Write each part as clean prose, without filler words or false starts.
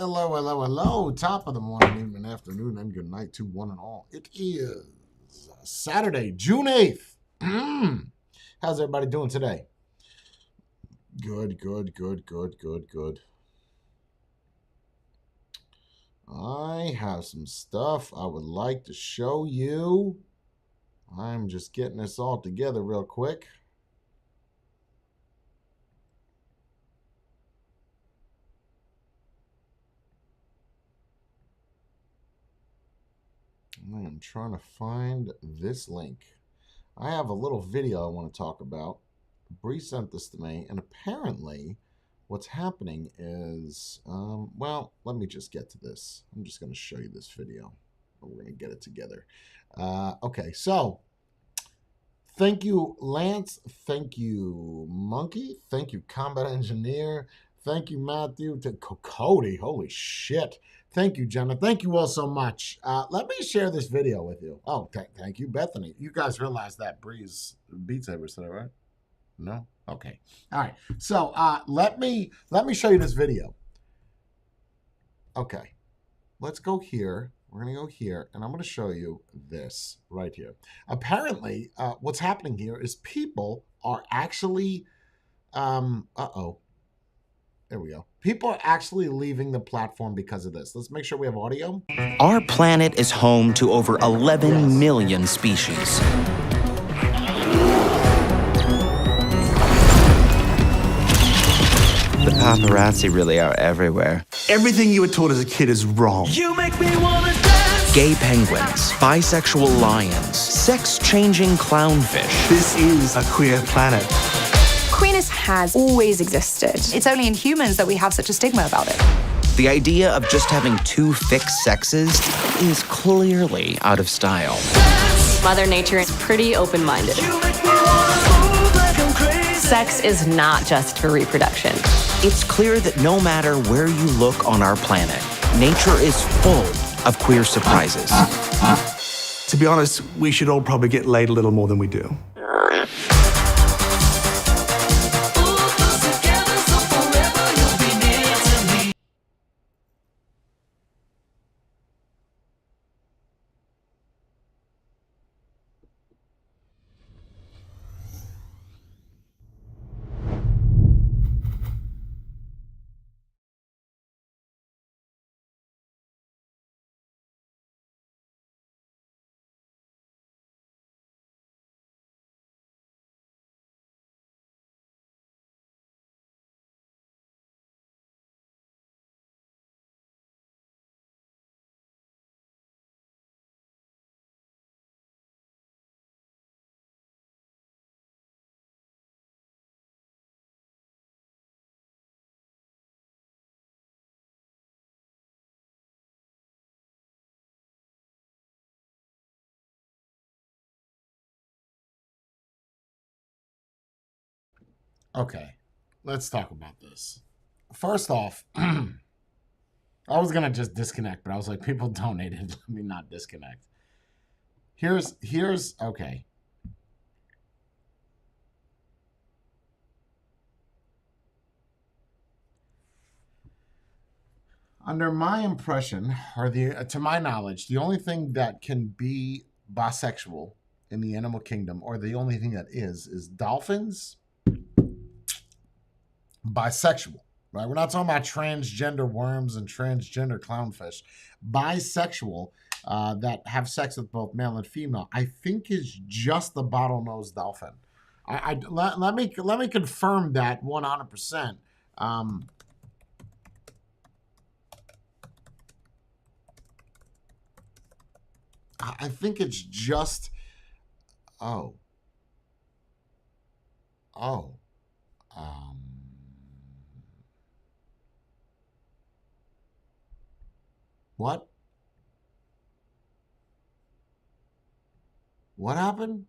Hello, hello, hello. Top of the morning, evening, afternoon, and good night to one and all. It is Saturday, June 8th. How's everybody doing today? Good, good, good, good, good, good. I have some stuff I would like to show you. I'm just getting this all together real quick. I am trying to find this link. I have a little video I want to talk about. Bree sent this to me, and apparently what's happening is, well, let me just get to this. I'm just going to show you this video. We're going to get it together. Okay, so thank you, Lance. Thank you, Monkey. Thank you, Combat Engineer. Thank you, Matthew. To Cody. Holy shit. Thank you, Jenna. Thank you all so much. Let me share this video with you. Oh, thank you, Bethany. You guys realize that Bree's Beat Sabers today, right? No? Okay. All right. So let me show you this video. Okay. Let's go here. We're going to go here, and I'm going to show you this right here. Apparently, what's happening here is people are actually, there we go. People are actually leaving the platform because of this. Let's make sure we have audio. Our planet is home to over 11 million species. The paparazzi really are everywhere. Everything you were taught as a kid is wrong. You make me wanna dance. Gay penguins, bisexual lions, sex-changing clownfish. This is a queer planet. Queerness has always existed. It's only in humans that we have such a stigma about it. The idea of just having two fixed sexes is clearly out of style. Mother Nature is pretty open-minded. Sex is not just for reproduction. It's clear that no matter where you look on our planet, nature is full of queer surprises. To be honest, we should all probably get laid a little more than we do. Okay, let's talk about this. First off, I was going to just disconnect, but I was like, people donated. Let me not disconnect. Here's okay. Under my impression, or to my knowledge, the only thing that can be bisexual in the animal kingdom, or the only thing that is dolphins. Bisexual, right? We're not talking about transgender worms and transgender clownfish. Bisexual that have sex with both male and female, I think is just the bottlenose dolphin. Let me confirm that 100%. I think it's just what? What happened?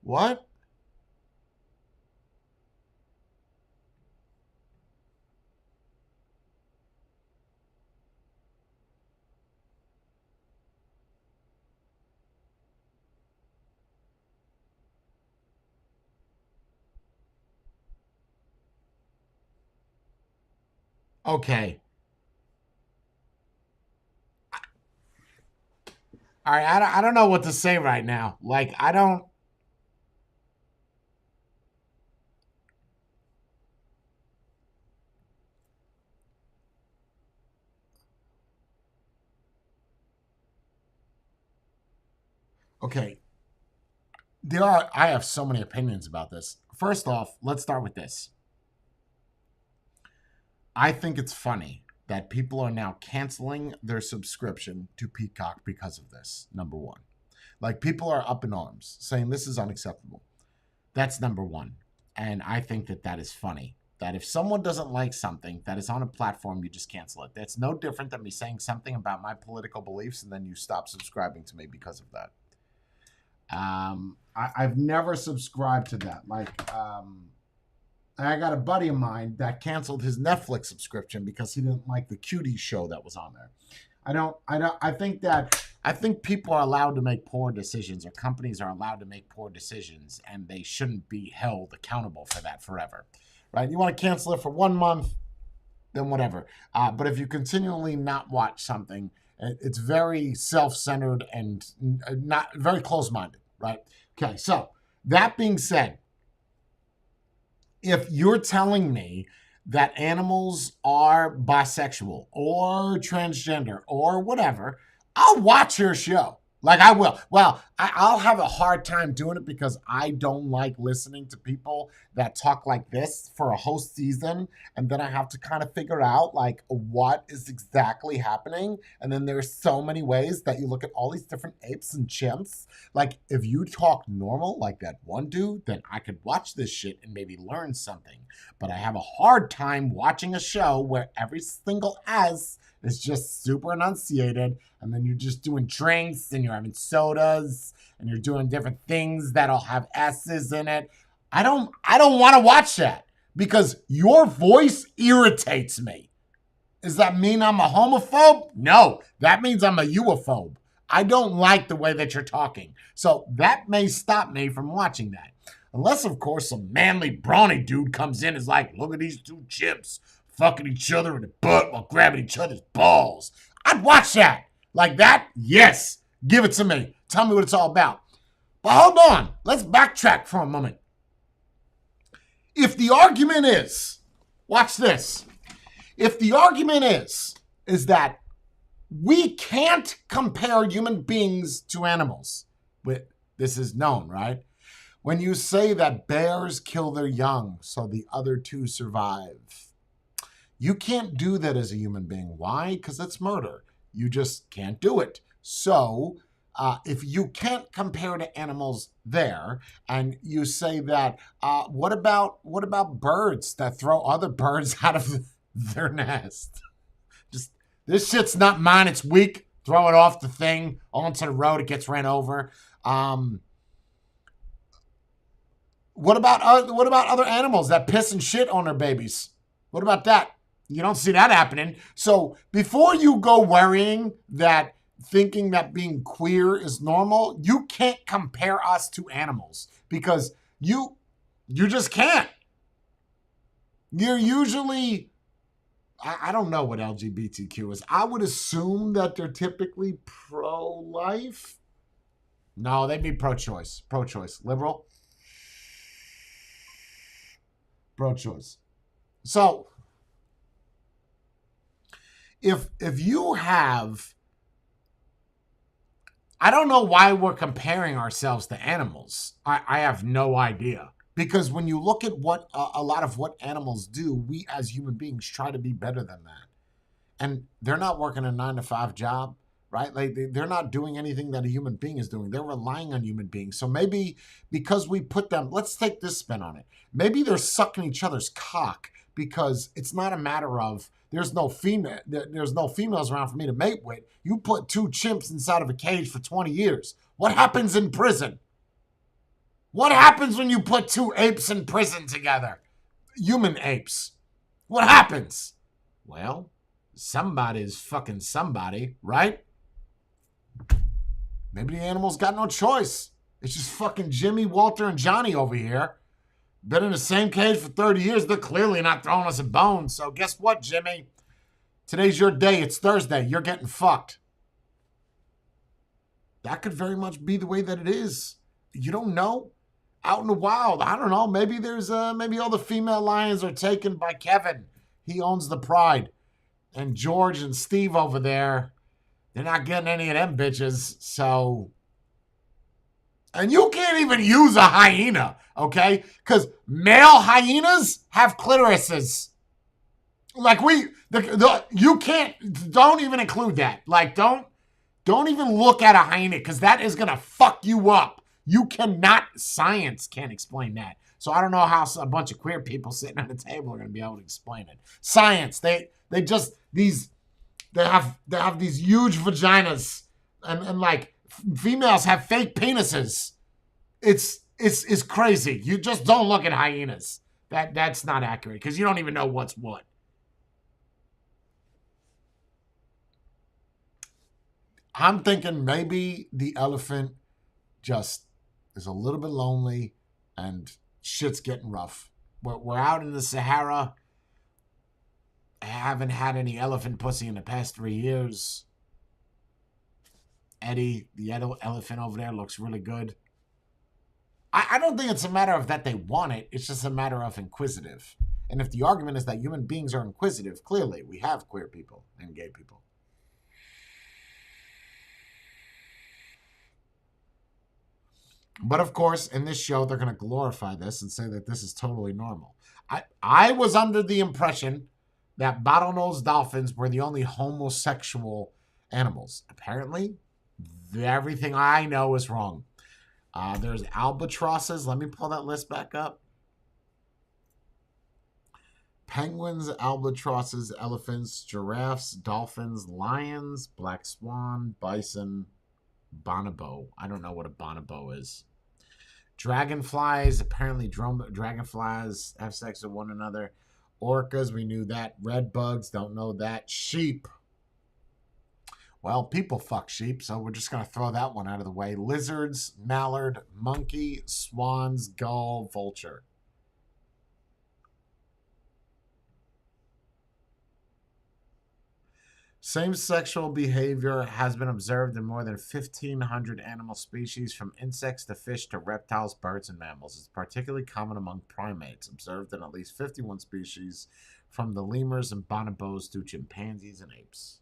What? Okay. All right, I don't know what to say right now. Like, I don't. Okay, I have so many opinions about this. First off, let's start with this. I think it's funny that people are now canceling their subscription to Peacock because of this, number one. Like, people are up in arms saying this is unacceptable. That's number one. And I think that that is funny. That if someone doesn't like something that is on a platform, you just cancel it. That's no different than me saying something about my political beliefs and then you stop subscribing to me because of that. I've never subscribed to that. I got a buddy of mine that canceled his Netflix subscription because he didn't like the Cutie show that was on there. I think people are allowed to make poor decisions, or companies are allowed to make poor decisions, and they shouldn't be held accountable for that forever, right? You want to cancel it for 1 month, then whatever. But if you continually not watch something, it's very self-centered and not very close-minded, right? Okay, so that being said, if you're telling me that animals are bisexual or transgender or whatever, I'll watch your show. Like, I will. Well, I'll have a hard time doing it because I don't like listening to people that talk like this for a whole season. And then I have to kind of figure out, like, what is exactly happening. And then there's so many ways that you look at all these different apes and chimps. Like, if you talk normal like that one dude, then I could watch this shit and maybe learn something. But I have a hard time watching a show where every single S is just super enunciated, and then you're just doing drinks and you're having sodas and you're doing different things that'll have S's in it. I don't want to watch that because your voice irritates me. Does that mean I'm a homophobe? No, that means I'm a UFObe. I don't like the way that you're talking. So that may stop me from watching that. Unless, of course, some manly, brawny dude comes in and is like, look at these two chimps fucking each other in the butt while grabbing each other's balls. I'd watch that. Like that? Yes. Give it to me. Tell me what it's all about. But hold on. Let's backtrack for a moment. If the argument is, watch this. If the argument is that we can't compare human beings to animals, but this is known, right? When you say that bears kill their young so the other two survive, you can't do that as a human being. Why? Because that's murder. You just can't do it. So if you can't compare to animals there, and you say that, what about birds that throw other birds out of their nest? Just, this shit's not mine. It's weak. Throw it off the thing onto the road. It gets ran over. What about other animals that piss and shit on their babies? What about that? You don't see that happening. So before you go worrying that, thinking that being queer is normal, you can't compare us to animals because you just can't. You're usually, I don't know what LGBTQ is. I would assume that they're typically pro-life. No, they'd be pro-choice. Pro-choice. Liberal. Pro-choice. So if you have, I don't know why we're comparing ourselves to animals. I have no idea. Because when you look at what a lot of what animals do, we as human beings try to be better than that. And they're not working a 9-to-5 job, right? Like they're not doing anything that a human being is doing. They're relying on human beings. So maybe because we put them, let's take this spin on it. Maybe they're sucking each other's cock because it's not a matter of there's no females around for me to mate with. You put two chimps inside of a cage for 20 years. What happens in prison? What happens when you put two apes in prison together? Human apes. What happens? Well, somebody's fucking somebody, right? Maybe the animals got no choice. It's just fucking Jimmy, Walter, and Johnny over here. Been in the same cage for 30 years. They're clearly not throwing us a bone. So guess what, Jimmy? Today's your day. It's Thursday. You're getting fucked. That could very much be the way that it is. You don't know. Out in the wild, I don't know. Maybe there's maybe all the female lions are taken by Kevin. He owns the pride. And George and Steve over there, they're not getting any of them bitches. So, and you can't even use a hyena, okay? Because male hyenas have clitorises. Like you can't, don't even include that. Like don't even look at a hyena because that is going to fuck you up. You cannot, science can't explain that. So I don't know how a bunch of queer people sitting at a table are going to be able to explain it. Science, they have these huge vaginas and like females have fake penises. It's crazy. You just don't look at hyenas. That's not accurate because you don't even know what's what. I'm thinking maybe the elephant just is a little bit lonely and shit's getting rough. We're out in the Sahara. I haven't had any elephant pussy in the past 3 years. Eddie, the elephant over there, looks really good. I don't think it's a matter of that they want it. It's just a matter of inquisitive. And if the argument is that human beings are inquisitive, clearly we have queer people and gay people. But of course, in this show, they're going to glorify this and say that this is totally normal. I was under the impression that bottlenose dolphins were the only homosexual animals. Apparently, everything I know is wrong. There's albatrosses. Let me pull that list back up. Penguins, albatrosses, elephants, giraffes, dolphins, lions, black swan, bison, bonobo. I don't know what a bonobo is. Dragonflies, apparently dragonflies have sex with one another. Orcas, we knew that. Red bugs, don't know that. Sheep. Well, people fuck sheep, so we're just going to throw that one out of the way. Lizards, mallard, monkey, swans, gull, vulture. Same sexual behavior has been observed in more than 1,500 animal species, from insects to fish to reptiles, birds, and mammals. It's particularly common among primates, observed in at least 51 species, from the lemurs and bonobos to chimpanzees and apes.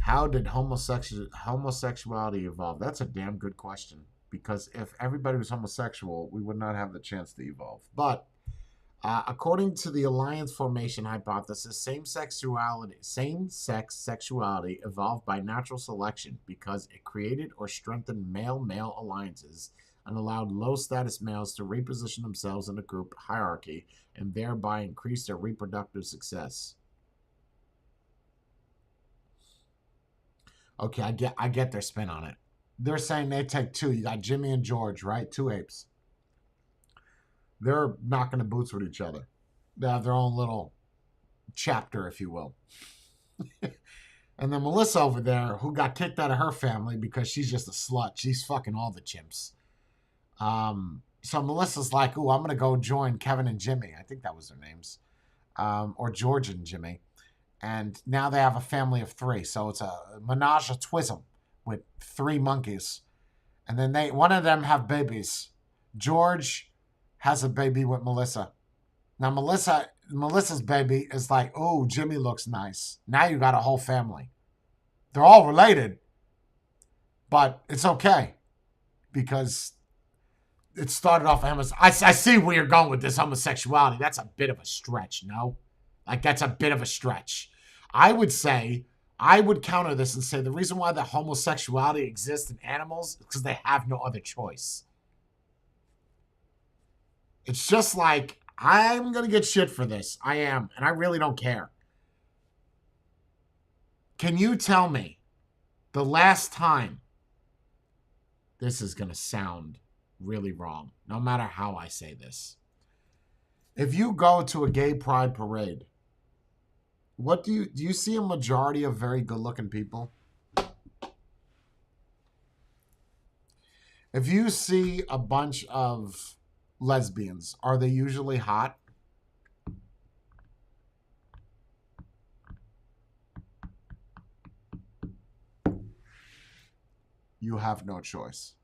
How did homosexuality evolve? That's a damn good question, because if everybody was homosexual, we would not have the chance to evolve. But according to the alliance formation hypothesis, same-sex sexuality evolved by natural selection because it created or strengthened male-male alliances and allowed low-status males to reposition themselves in a group hierarchy and thereby increase their reproductive success. Okay, I get their spin on it. They're saying they take two. You got Jimmy and George, right? Two apes. They're knocking the boots with each other. They have their own little chapter, if you will. And then Melissa over there, who got kicked out of her family because she's just a slut. She's fucking all the chimps. So Melissa's like, ooh, I'm going to go join Kevin and Jimmy. I think that was their names. Or George and Jimmy. And now they have a family of 3. So it's a menage a twism with 3 monkeys. And then one of them have babies. George has a baby with Melissa. Now Melissa's baby is like, oh, Jimmy looks nice. Now you got a whole family. They're all related, but it's okay because it started off I see where you're going with this homosexuality. That's a bit of a stretch, no? Like, that's a bit of a stretch. I would counter this and say the reason why the homosexuality exists in animals is because they have no other choice. It's just like, I'm going to get shit for this. I am. And I really don't care. Can you tell me the last time, this is going to sound really wrong, no matter how I say this. If you go to a gay pride parade, what do you see a majority of very good-looking people? If you see a bunch of lesbians, are they usually hot? You have no choice.